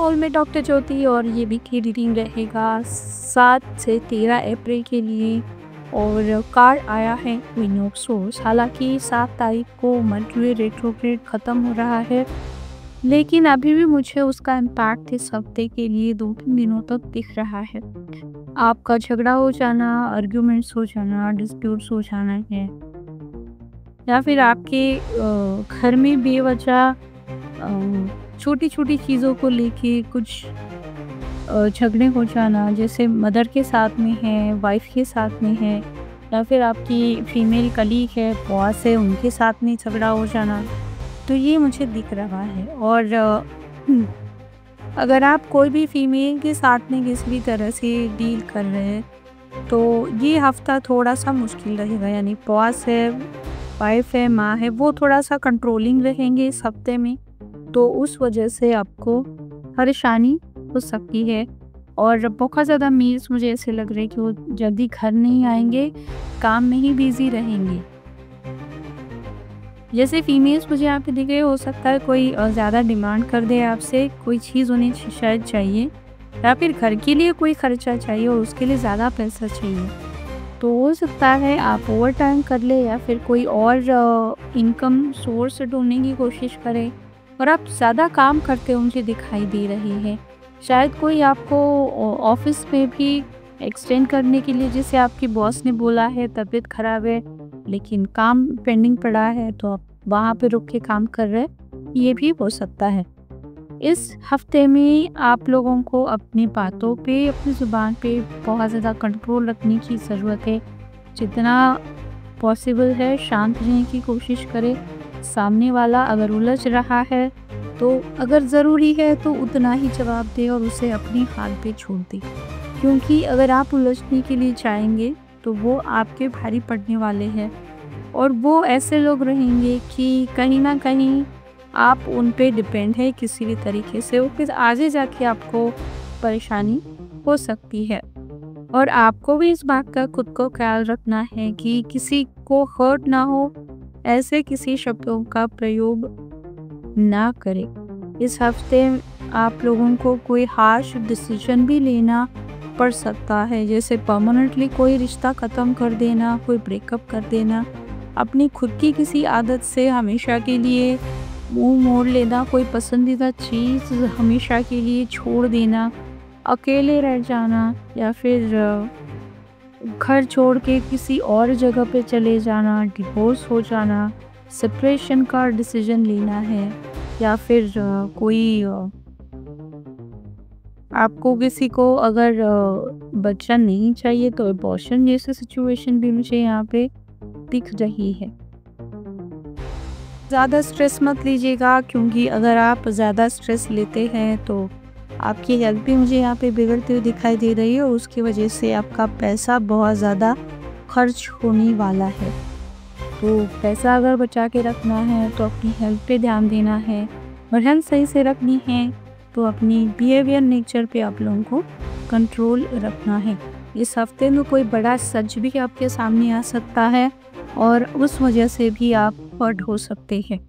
Hall में doctor ज्योति और ये वीकली रीडिंग रहेगा 7 से 13 अप्रैल के लिए। और कार्ड आया है क्वीन ऑफ सोर्स। हालांकि 7 तारीख को मर्क्यूरी रेट्रोग्रेड ख़त्म हो रहा है, लेकिन अभी भी मुझे उसका इम्पैक्ट इस हफ्ते के लिए 2-3 दिनों तक दिख रहा है। आपका झगड़ा हो जाना, आर्ग्यूमेंट्स हो जाना, डिस्प्यूट्स हो जाना है, या फिर आपके घर में बेवजह छोटी छोटी चीज़ों को लेके कुछ झगड़े हो जाना, जैसे मदर के साथ में है, वाइफ के साथ में है, या फिर आपकी फीमेल कलीग है, बॉस है, उनके साथ में झगड़ा हो जाना, तो ये मुझे दिख रहा है। और अगर आप कोई भी फीमेल के साथ में किसी भी तरह से डील कर रहे हैं तो ये हफ्ता थोड़ा सा मुश्किल रहेगा। यानी बॉस है, वाइफ है, माँ है, वो थोड़ा सा कंट्रोलिंग रहेंगे इस हफ्ते में, तो उस वजह से आपको परेशानी हो सकती है। और बहुत ज़्यादा मेल्स मुझे ऐसे लग रहे हैं कि वो जल्दी घर नहीं आएंगे, काम में ही बिजी रहेंगे। जैसे फीमेल्स मुझे यहाँ पे दिख रहे, हो सकता है कोई ज़्यादा डिमांड कर दे आपसे, कोई चीज़ उन्हें शायद चाहिए, या फिर घर के लिए कोई खर्चा चाहिए और उसके लिए ज़्यादा पैसा चाहिए, तो हो सकता है आप ओवर टाइम कर ले या फिर कोई और इनकम सोर्स ढूंढने की कोशिश करें। और आप ज़्यादा काम करते हुए मुझे दिखाई दे रही है। शायद कोई आपको ऑफिस में भी एक्सटेंड करने के लिए, जैसे आपके बॉस ने बोला है तबीयत खराब है लेकिन काम पेंडिंग पड़ा है, तो आप वहाँ पे रुक के काम कर रहे हैं, ये भी हो सकता है। इस हफ्ते में आप लोगों को अपनी बातों पे, अपनी ज़ुबान पे बहुत ज़्यादा कंट्रोल रखने की ज़रूरत है। जितना पॉसिबल है शांत रहने की कोशिश करें। सामने वाला अगर उलझ रहा है तो अगर ज़रूरी है तो उतना ही जवाब दें और उसे अपनी हाल पे छोड़ दें, क्योंकि अगर आप उलझने के लिए चाहेंगे तो वो आपके भारी पड़ने वाले हैं और वो ऐसे लोग रहेंगे कि कहीं ना कहीं आप उन पे डिपेंड है किसी भी तरीके से, और फिर आगे जाके आपको परेशानी हो सकती है। और आपको भी इस बात का खुद को ख्याल रखना है कि किसी को हर्ट ना हो, ऐसे किसी शब्दों का प्रयोग ना करें। इस हफ्ते आप लोगों को कोई हार्श डिसीजन भी लेना पड़ सकता है, जैसे परमानेंटली कोई रिश्ता ख़त्म कर देना, कोई ब्रेकअप कर देना, अपनी खुद की किसी आदत से हमेशा के लिए मुंह मोड़ लेना, कोई पसंदीदा चीज़ हमेशा के लिए छोड़ देना, अकेले रह जाना, या फिर घर छोड़ के किसी और जगह पे चले जाना, डिवोर्स हो जाना, सेपरेशन का डिसीजन लेना है, या फिर कोई आपको किसी को अगर बच्चा नहीं चाहिए तो अबॉर्शन जैसी सिचुएशन भी मुझे यहाँ पे दिख रही है। ज़्यादा स्ट्रेस मत लीजिएगा, क्योंकि अगर आप ज़्यादा स्ट्रेस लेते हैं तो आपकी हेल्थ भी मुझे यहाँ पे बिगड़ती हुई दिखाई दे रही है और उसकी वजह से आपका पैसा बहुत ज़्यादा खर्च होने वाला है। तो पैसा अगर बचा के रखना है तो अपनी हेल्थ पे ध्यान देना है, और हेल्थ सही से रखनी है तो अपनी बिहेवियर नेचर पे आप लोगों को कंट्रोल रखना है। इस हफ्ते में कोई बड़ा सच भी आपके सामने आ सकता है और उस वजह से भी आप हर्ट हो सकते हैं।